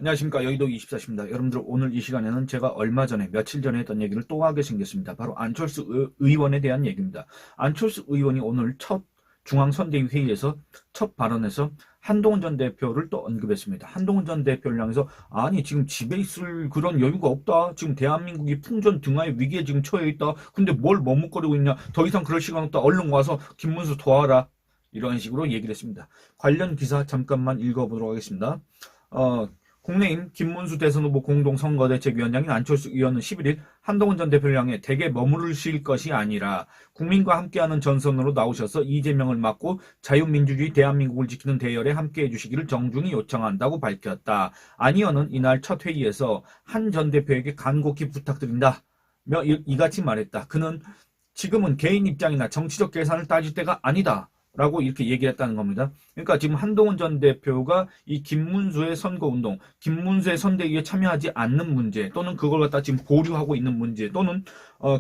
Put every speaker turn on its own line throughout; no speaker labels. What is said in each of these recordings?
안녕하십니까. 여의도 24시입니다. 여러분들 오늘 이 시간에는 제가 얼마 전에 며칠 전에 했던 얘기를 또 하게 생겼습니다. 바로 안철수 의원에 대한 얘기입니다. 안철수 의원이 오늘 첫 중앙선대위 회의에서 첫 발언에서 한동훈 전 대표를 또 언급했습니다. 한동훈 전 대표를 향해서 아니 지금 집에 있을 그런 여유가 없다. 지금 대한민국이 풍전 등하의 위기에 지금 처해 있다. 근데 뭘 머뭇거리고 있냐. 더 이상 그럴 시간 없다. 얼른 와서 김문수 도와라. 이런 식으로 얘기를 했습니다. 관련 기사 잠깐만 읽어보도록 하겠습니다. 국내인 김문수 대선 후보 공동선거대책위원장인 안철수 의원은 11일 한동훈 전 대표를 향해 댁에 머무르실 것이 아니라 국민과 함께하는 전선으로 나오셔서 이재명을 막고 자유민주주의 대한민국을 지키는 대열에 함께해 주시기를 정중히 요청한다고 밝혔다. 안 의원은 이날 첫 회의에서 한 전 대표에게 간곡히 부탁드린다. 이같이 말했다. 그는 지금은 개인 입장이나 정치적 계산을 따질 때가 아니다. 라고 이렇게 얘기를 했다는 겁니다. 그러니까 지금 한동훈 전 대표가 이 김문수의 선거운동, 김문수의 선대위에 참여하지 않는 문제, 또는 그걸 갖다 지금 보류하고 있는 문제, 또는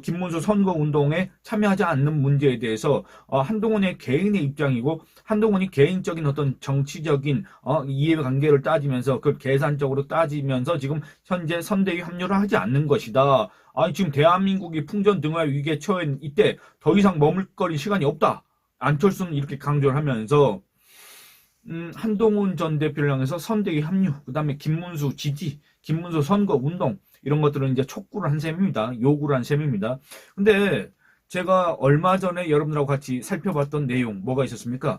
김문수 선거운동에 참여하지 않는 문제에 대해서 한동훈의 개인의 입장이고, 한동훈이 개인적인 어떤 정치적인 이해관계를 따지면서 그걸 계산적으로 따지면서 지금 현재 선대위 합류를 하지 않는 것이다. 아니 지금 대한민국이 풍전 등화의 위기에 처해 이때 더 이상 머물거릴 시간이 없다. 안철수는 이렇게 강조를 하면서 한동훈 전 대표를 향해서 선대위 합류, 그 다음에 김문수 지지, 김문수 선거 운동 이런 것들은 이제 촉구를 한 셈입니다. 요구를 한 셈입니다. 근데 제가 얼마 전에 여러분들하고 같이 살펴봤던 내용 뭐가 있었습니까?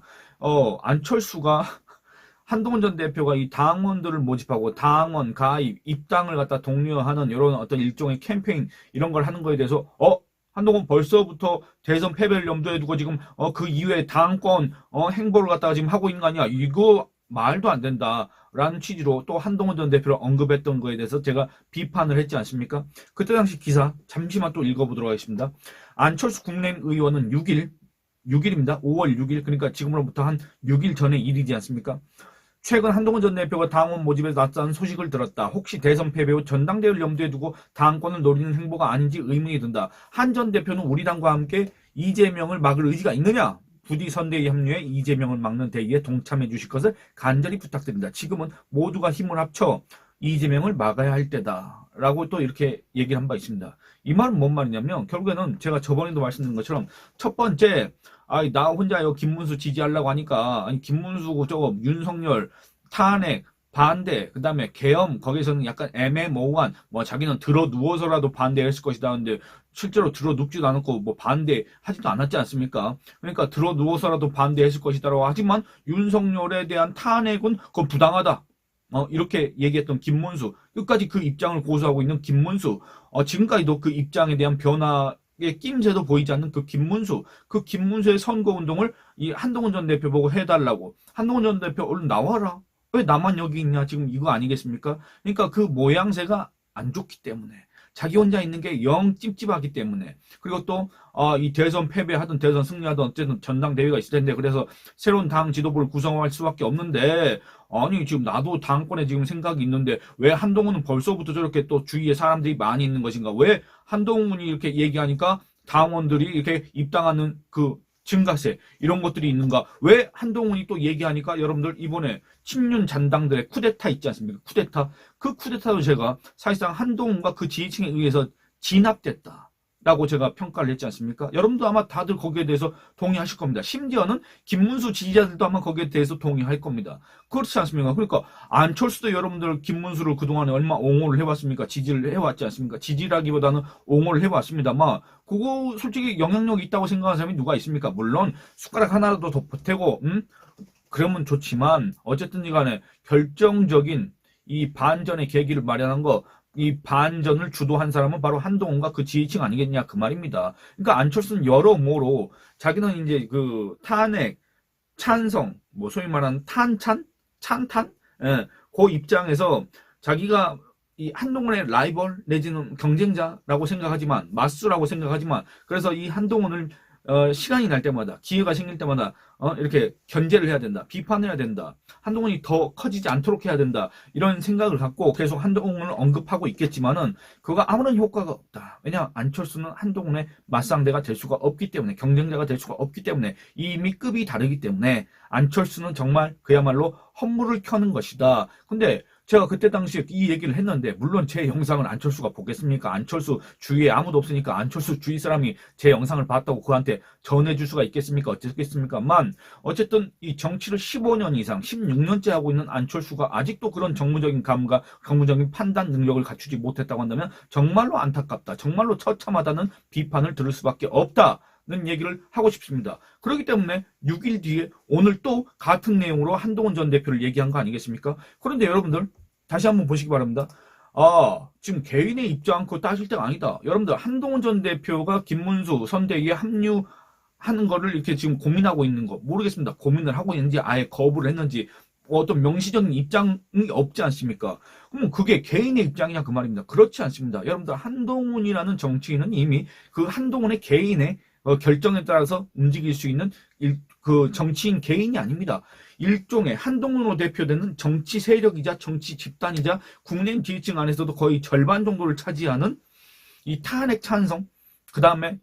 안철수가 한동훈 전 대표가 이 당원들을 모집하고 당원 가입, 입당을 갖다 독려하는 이런 어떤 일종의 캠페인 이런 걸 하는 거에 대해서 한동훈 벌써부터 대선 패배를 염두에 두고 지금 그 이후에 당권 행보를 갖다가 지금 하고 있는 거 아니야. 이거 말도 안 된다라는 취지로 또 한동훈 전 대표를 언급했던 거에 대해서 제가 비판을 했지 않습니까? 그때 당시 기사 잠시만 또 읽어보도록 하겠습니다. 안철수 국민의힘 의원은 6일입니다. 5월 6일 그러니까 지금으로부터 한 6일 전의 일이지 않습니까? 최근 한동훈 전 대표가 당원 모집에서 낯선 소식을 들었다. 혹시 대선 패배 후 전당대회를 염두에 두고 당권을 노리는 행보가 아닌지 의문이 든다. 한 전 대표는 우리 당과 함께 이재명을 막을 의지가 있느냐? 부디 선대위 합류해 이재명을 막는 대의에 동참해 주실 것을 간절히 부탁드립니다. 지금은 모두가 힘을 합쳐 이재명을 막아야 할 때다. 라고 또 이렇게 얘기를 한 바 있습니다. 이 말은 뭔 말이냐면 결국에는 제가 저번에도 말씀드린 것처럼 첫 번째 나 혼자 김문수 지지하려고 하니까 김문수 저거 윤석열 탄핵 반대 그다음에 계엄 거기서는 약간 애매모호한 자기는 들어 누워서라도 반대했을 것이다 하는데 실제로 들어 눕지도 않았고 반대하지도 않았지 않습니까? 그러니까 들어 누워서라도 반대했을 것이다라고 하지만 윤석열에 대한 탄핵은 그건 부당하다. 이렇게 얘기했던 김문수 끝까지 그 입장을 고수하고 있는 김문수 지금까지도 그 입장에 대한 변화의 낌새도 보이지 않는 그 김문수의 선거운동을 이 한동훈 전 대표 보고 해달라고 한동훈 전 대표 얼른 나와라 왜 나만 여기 있냐 지금 이거 아니겠습니까? 그러니까 그 모양새가 안 좋기 때문에 자기 혼자 있는 게 영 찝찝하기 때문에 그리고 또 이 대선 패배하든 대선 승리하든 어쨌든 전당대회가 있을 텐데 그래서 새로운 당 지도부를 구성할 수밖에 없는데 아니 지금 나도 당권에 지금 생각이 있는데 왜 한동훈은 벌써부터 저렇게 또 주위에 사람들이 많이 있는 것인가 왜 한동훈이 이렇게 얘기하니까 당원들이 이렇게 입당하는 그 증가세 이런 것들이 있는가 왜 한동훈이 또 얘기하니까 여러분들 이번에 친윤 잔당들의 쿠데타 있지 않습니까? 쿠데타 그 쿠데타도 제가 사실상 한동훈과 그 지지층에 의해서 진압됐다 라고 제가 평가를 했지 않습니까? 여러분도 아마 다들 거기에 대해서 동의하실 겁니다. 심지어는 김문수 지지자들도 아마 거기에 대해서 동의할 겁니다. 그렇지 않습니까? 그러니까 안철수도 여러분들 김문수를 그동안에 얼마 옹호를 해왔습니까? 지지를 해왔지 않습니까? 지지라기보다는 옹호를 해왔습니다만 그거 솔직히 영향력이 있다고 생각하는 사람이 누가 있습니까? 물론 숟가락 하나라도 더 보태고 그러면 좋지만 어쨌든 간에 결정적인 이 반전의 계기를 마련한 거 이 반전을 주도한 사람은 바로 한동훈과 그 지지층 아니겠냐 그 말입니다. 그러니까 안철수는 여러모로 자기는 이제 그 탄핵, 찬성, 소위 말하는 찬탄, 그 입장에서 자기가 이 한동훈의 라이벌 내지는 경쟁자라고 생각하지만 맞수라고 생각하지만 그래서 이 한동훈을 시간이 날 때마다 기회가 생길 때마다 이렇게 견제를 해야 된다. 비판을 해야 된다. 한동훈이 더 커지지 않도록 해야 된다. 이런 생각을 갖고 계속 한동훈을 언급하고 있겠지만은 그거가 아무런 효과가 없다. 왜냐 안철수는 한동훈의 맞상대가 될 수가 없기 때문에 경쟁자가 될 수가 없기 때문에 이미 급이 다르기 때문에 안철수는 정말 그야말로 헛물을 켜는 것이다. 근데 제가 그때 당시에 이 얘기를 했는데, 물론 제 영상을 안철수가 보겠습니까? 안철수 주위에 아무도 없으니까 안철수 주위 사람이 제 영상을 봤다고 그한테 전해줄 수가 있겠습니까? 어쨌겠습니까만, 어쨌든 이 정치를 15년 이상, 16년째 하고 있는 안철수가 아직도 그런 정무적인 감각, 정무적인 판단 능력을 갖추지 못했다고 한다면 정말로 안타깝다. 정말로 처참하다는 비판을 들을 수밖에 없다. 는 얘기를 하고 싶습니다. 그렇기 때문에 6일 뒤에 오늘 또 같은 내용으로 한동훈 전 대표를 얘기한 거 아니겠습니까? 그런데 여러분들 다시 한번 보시기 바랍니다. 지금 개인의 입장 그거 따질 때가 아니다. 여러분들 한동훈 전 대표가 김문수 선대위에 합류하는 거를 이렇게 지금 고민하고 있는 거 모르겠습니다. 고민을 하고 있는지 아예 거부를 했는지 어떤 명시적인 입장이 없지 않습니까? 그럼 그게 개인의 입장이냐 그 말입니다. 그렇지 않습니다. 여러분들 한동훈이라는 정치인은 이미 그 한동훈의 개인의 결정에 따라서 움직일 수 있는 그 정치인 개인이 아닙니다. 일종의 한동훈으로 대표되는 정치 세력이자 정치 집단이자 국내인 지지층 안에서도 거의 절반 정도를 차지하는 이 탄핵 찬성, 그 다음에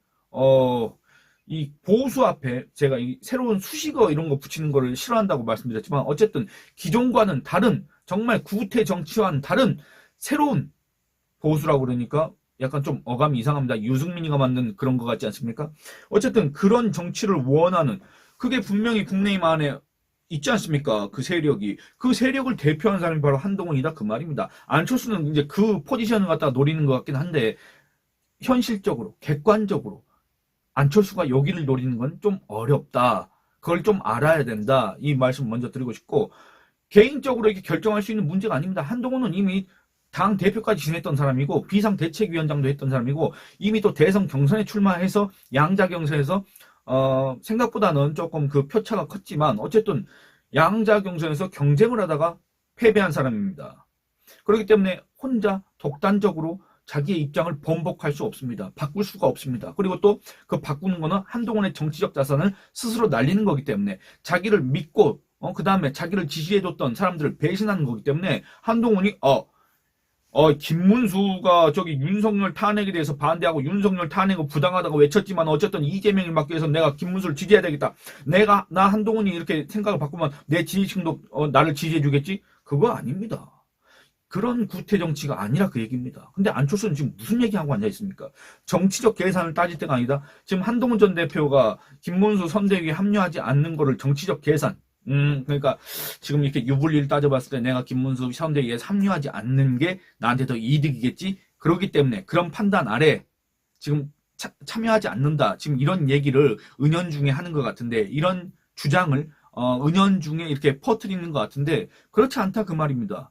이 보수 앞에 제가 이 새로운 수식어 이런 거 붙이는 거를 싫어한다고 말씀드렸지만 어쨌든 기존과는 다른 정말 구태 정치와는 다른 새로운 보수라고 그러니까 약간 좀 어감이 이상합니다. 유승민이가 만든 그런 거 같지 않습니까? 어쨌든 그런 정치를 원하는 그게 분명히 국내임 안에 있지 않습니까? 그 세력이. 그 세력을 대표하는 사람이 바로 한동훈이다 그 말입니다. 안철수는 이제 그 포지션을 갖다가 노리는 것 같긴 한데 현실적으로 객관적으로 안철수가 여기를 노리는 건 좀 어렵다. 그걸 좀 알아야 된다. 이 말씀 먼저 드리고 싶고 개인적으로 이렇게 결정할 수 있는 문제가 아닙니다. 한동훈은 이미 당 대표까지 지냈던 사람이고 비상대책위원장도 했던 사람이고 이미 또 대선 경선에 출마해서 양자 경선에서 생각보다는 조금 그 표차가 컸지만 어쨌든 양자 경선에서 경쟁을 하다가 패배한 사람입니다. 그렇기 때문에 혼자 독단적으로 자기의 입장을 번복할 수 없습니다. 바꿀 수가 없습니다. 그리고 또 그 바꾸는 거는 한동훈의 정치적 자산을 스스로 날리는 거기 때문에 자기를 믿고 그 다음에 자기를 지지해줬던 사람들을 배신하는 거기 때문에 한동훈이 김문수가 저기 윤석열 탄핵에 대해서 반대하고 윤석열 탄핵을 부당하다고 외쳤지만 어쨌든 이재명을 막기 위해서 내가 김문수를 지지해야 되겠다. 나 한동훈이 이렇게 생각을 바꾸면 내 지지층도 나를 지지해주겠지? 그거 아닙니다. 그런 구태 정치가 아니라 그 얘기입니다. 근데 안철수는 지금 무슨 얘기하고 앉아 있습니까? 정치적 계산을 따질 때가 아니다. 지금 한동훈 전 대표가 김문수 선대위에 합류하지 않는 거를 정치적 계산. 그러니까 지금 이렇게 유불리를 따져봤을 때 내가 김문수 선대위에 합류하지 않는 게 나한테 더 이득이겠지? 그렇기 때문에 그런 판단 아래 지금 참여하지 않는다. 지금 이런 얘기를 은연중에 하는 것 같은데 이런 주장을 은연중에 이렇게 퍼뜨리는 것 같은데 그렇지 않다 그 말입니다.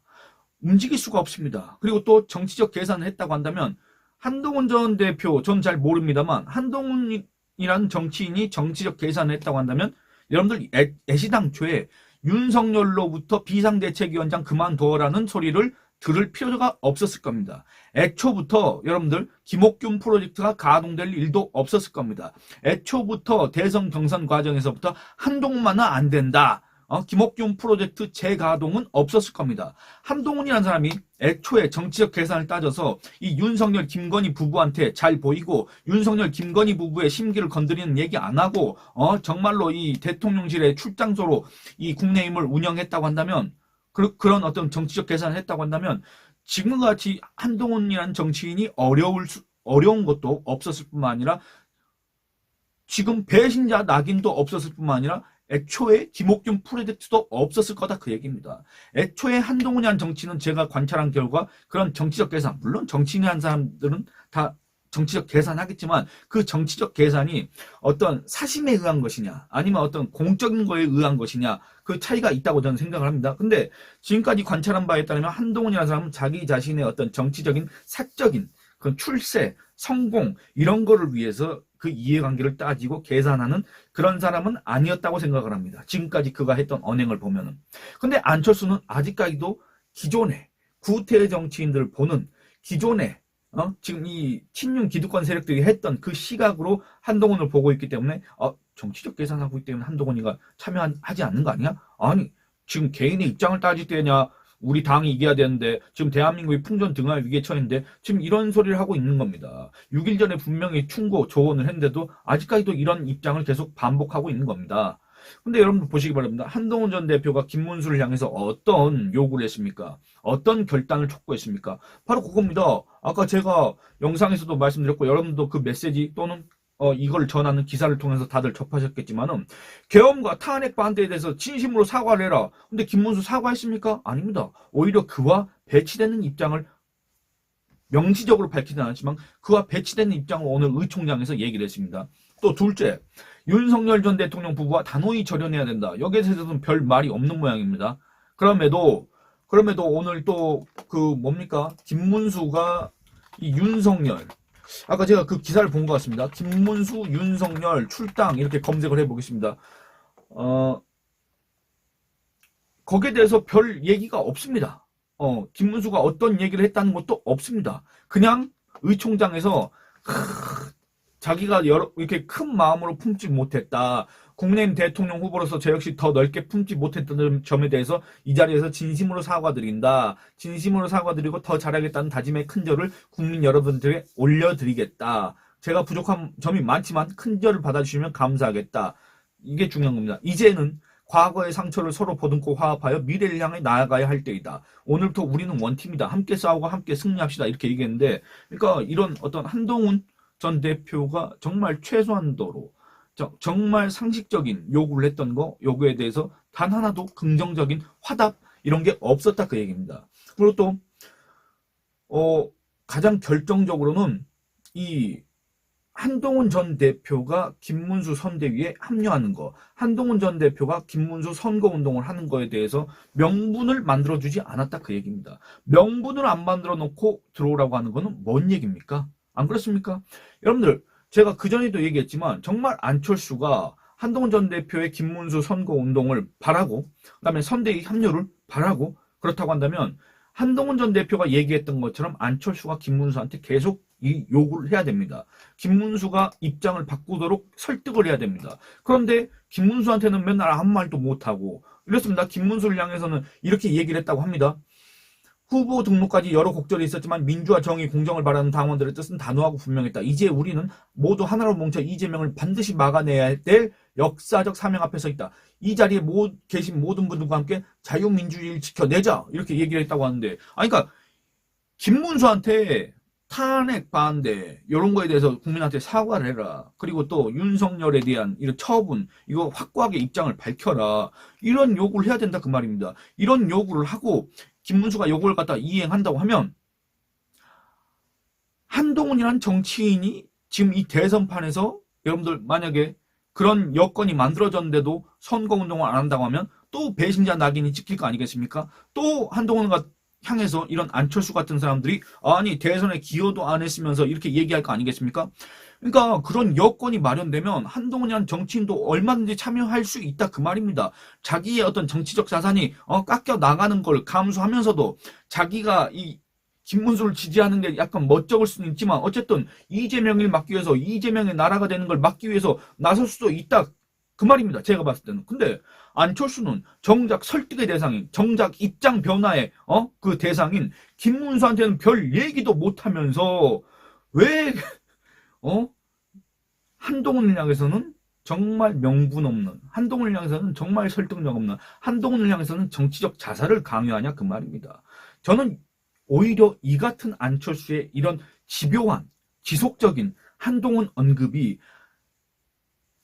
움직일 수가 없습니다. 그리고 또 정치적 계산을 했다고 한다면 한동훈 전 대표 전 잘 모릅니다만 한동훈이라는 정치인이 정치적 계산을 했다고 한다면 여러분들 애시당초에 윤석열로부터 비상대책위원장 그만둬라는 소리를 들을 필요가 없었을 겁니다. 애초부터 여러분들 김옥균 프로젝트가 가동될 일도 없었을 겁니다. 애초부터 대선 경선 과정에서부터 한동훈만은 안 된다. 김옥균 프로젝트 재가동은 없었을 겁니다. 한동훈이라는 사람이 애초에 정치적 계산을 따져서 이 윤석열 김건희 부부한테 잘 보이고 윤석열 김건희 부부의 심기를 건드리는 얘기 안 하고 정말로 이 대통령실의 출장소로 이 국내임을 운영했다고 한다면 그런 어떤 정치적 계산을 했다고 한다면 지금과 같이 한동훈이라는 정치인이 어려운 것도 없었을 뿐만 아니라 지금 배신자 낙인도 없었을 뿐만 아니라 애초에 김옥균 프로젝트도 없었을 거다 그 얘기입니다. 애초에 한동훈이라는 정치는 제가 관찰한 결과 그런 정치적 계산, 물론 정치인이라는 사람들은 다 정치적 계산하겠지만 그 정치적 계산이 어떤 사심에 의한 것이냐 아니면 어떤 공적인 거에 의한 것이냐 그 차이가 있다고 저는 생각을 합니다. 근데 지금까지 관찰한 바에 따르면 한동훈이라는 사람은 자기 자신의 어떤 정치적인 사적인 그 출세, 성공 이런 거를 위해서 그 이해관계를 따지고 계산하는 그런 사람은 아니었다고 생각을 합니다. 지금까지 그가 했던 언행을 보면은. 근데 안철수는 아직까지도 기존의 구태 정치인들을 보는 기존의 지금 이 친윤 기득권 세력들이 했던 그 시각으로 한동훈을 보고 있기 때문에 정치적 계산하고 있기 때문에 한동훈이가 참여하지 않는 거 아니야? 아니 지금 개인의 입장을 따질 때냐 우리 당이 이겨야 되는데 지금 대한민국이 풍전 등할 위기에 처했는데 지금 이런 소리를 하고 있는 겁니다. 6일 전에 분명히 충고 조언을 했는데도 아직까지도 이런 입장을 계속 반복하고 있는 겁니다. 근데 여러분 보시기 바랍니다. 한동훈 전 대표가 김문수를 향해서 어떤 요구를 했습니까? 어떤 결단을 촉구했습니까? 바로 그겁니다. 아까 제가 영상에서도 말씀드렸고 여러분도 그 메시지 또는 이걸 전하는 기사를 통해서 다들 접하셨겠지만은 계엄과 탄핵 반대에 대해서 진심으로 사과를 해라. 근데 김문수 사과했습니까? 아닙니다. 오히려 그와 배치되는 입장을 명시적으로 밝히진 않았지만 그와 배치되는 입장을 오늘 의총장에서 얘기를 했습니다. 또 둘째, 윤석열 전 대통령 부부와 단호히 절연해야 된다. 여기에 대해서는 별 말이 없는 모양입니다. 그럼에도 오늘 또 그 뭡니까? 김문수가 이 윤석열, 아까 제가 그 기사를 본 것 같습니다. 김문수, 윤석열, 출당 이렇게 검색을 해보겠습니다. 거기에 대해서 별 얘기가 없습니다. 김문수가 어떤 얘기를 했다는 것도 없습니다. 그냥 의총장에서 자기가 이렇게 큰 마음으로 품지 못했다. 국민의힘 대통령 후보로서 저 역시 더 넓게 품지 못했던 점에 대해서 이 자리에서 진심으로 사과드린다. 진심으로 사과드리고 더 잘하겠다는 다짐의 큰절을 국민 여러분들에게 올려드리겠다. 제가 부족한 점이 많지만 큰절을 받아주시면 감사하겠다. 이게 중요한 겁니다. 이제는 과거의 상처를 서로 보듬고 화합하여 미래를 향해 나아가야 할 때이다. 오늘부터 우리는 원팀이다. 함께 싸우고 함께 승리합시다. 이렇게 얘기했는데, 그러니까 이런 어떤 한동훈 전 대표가 정말 최소한도로 정말 상식적인 요구를 했던 요구에 대해서 단 하나도 긍정적인 화답 이런 게 없었다 그 얘기입니다. 그리고 또 가장 결정적으로는 이 한동훈 전 대표가 김문수 선대위에 합류하는 거, 한동훈 전 대표가 김문수 선거운동을 하는 거에 대해서 명분을 만들어주지 않았다 그 얘기입니다. 명분을 안 만들어 놓고 들어오라고 하는 거는 뭔 얘기입니까? 안 그렇습니까? 여러분들 제가 그전에도 얘기했지만 정말 안철수가 한동훈 전 대표의 김문수 선거운동을 바라고 그다음에 선대위 합류를 바라고 그렇다고 한다면 한동훈 전 대표가 얘기했던 것처럼 안철수가 김문수한테 계속 이 요구를 해야 됩니다. 김문수가 입장을 바꾸도록 설득을 해야 됩니다. 그런데 김문수한테는 맨날 아무 말도 못하고 이렇습니다. 김문수를 향해서는 이렇게 얘기를 했다고 합니다. 후보 등록까지 여러 곡절이 있었지만 민주화 정의 공정을 바라는 당원들의 뜻은 단호하고 분명했다. 이제 우리는 모두 하나로 뭉쳐 이재명을 반드시 막아내야 될 역사적 사명 앞에 서 있다. 이 자리에 계신 모든 분들과 함께 자유민주주의를 지켜내자. 이렇게 얘기를 했다고 하는데 그러니까 김문수한테 탄핵 반대 이런 거에 대해서 국민한테 사과를 해라. 그리고 또 윤석열에 대한 이런 처분 이거 확고하게 입장을 밝혀라. 이런 요구를 해야 된다 그 말입니다. 이런 요구를 하고 김문수가 요걸 갖다 이행한다고 하면 한동훈이라는 정치인이 지금 이 대선판에서 여러분들 만약에 그런 여건이 만들어졌는데도 선거운동을 안 한다고 하면 또 배신자 낙인이 찍힐 거 아니겠습니까? 또 한동훈과 향해서 이런 안철수 같은 사람들이 아니 대선에 기여도 안 했으면서 이렇게 얘기할 거 아니겠습니까? 그러니까 그런 여건이 마련되면 한동훈이라는 정치인도 얼마든지 참여할 수 있다 그 말입니다. 자기의 어떤 정치적 자산이 깎여 나가는 걸 감수하면서도 자기가 이 김문수를 지지하는 게 약간 멋쩍을 수는 있지만 어쨌든 이재명을 막기 위해서 이재명의 나라가 되는 걸 막기 위해서 나설 수도 있다 그 말입니다. 제가 봤을 때는. 근데 안철수는 정작 설득의 대상인 정작 입장 변화의 그 대상인 김문수한테는 별 얘기도 못하면서 왜 한동훈을 향해서는 정말 명분 없는 한동훈을 향해서는 정말 설득력 없는 한동훈을 향해서는 정치적 자살을 강요하냐 그 말입니다. 저는 오히려 이 같은 안철수의 이런 집요한 지속적인 한동훈 언급이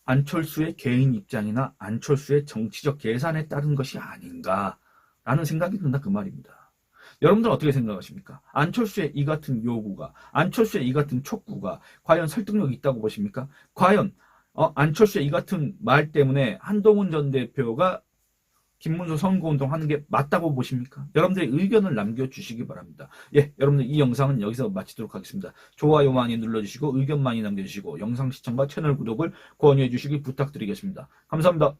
안철수의 개인 입장이나 안철수의 정치적 계산에 따른 것이 아닌가라는 생각이 든다 그 말입니다. 여러분들은 어떻게 생각하십니까? 안철수의 이 같은 요구가, 안철수의 이 같은 촉구가 과연 설득력이 있다고 보십니까? 과연 안철수의 이 같은 말 때문에 한동훈 전 대표가 김문수 선거운동 하는 게 맞다고 보십니까? 여러분들의 의견을 남겨주시기 바랍니다. 예, 여러분들 이 영상은 여기서 마치도록 하겠습니다. 좋아요 많이 눌러주시고 의견 많이 남겨주시고 영상 시청과 채널 구독을 권유해 주시기 부탁드리겠습니다. 감사합니다.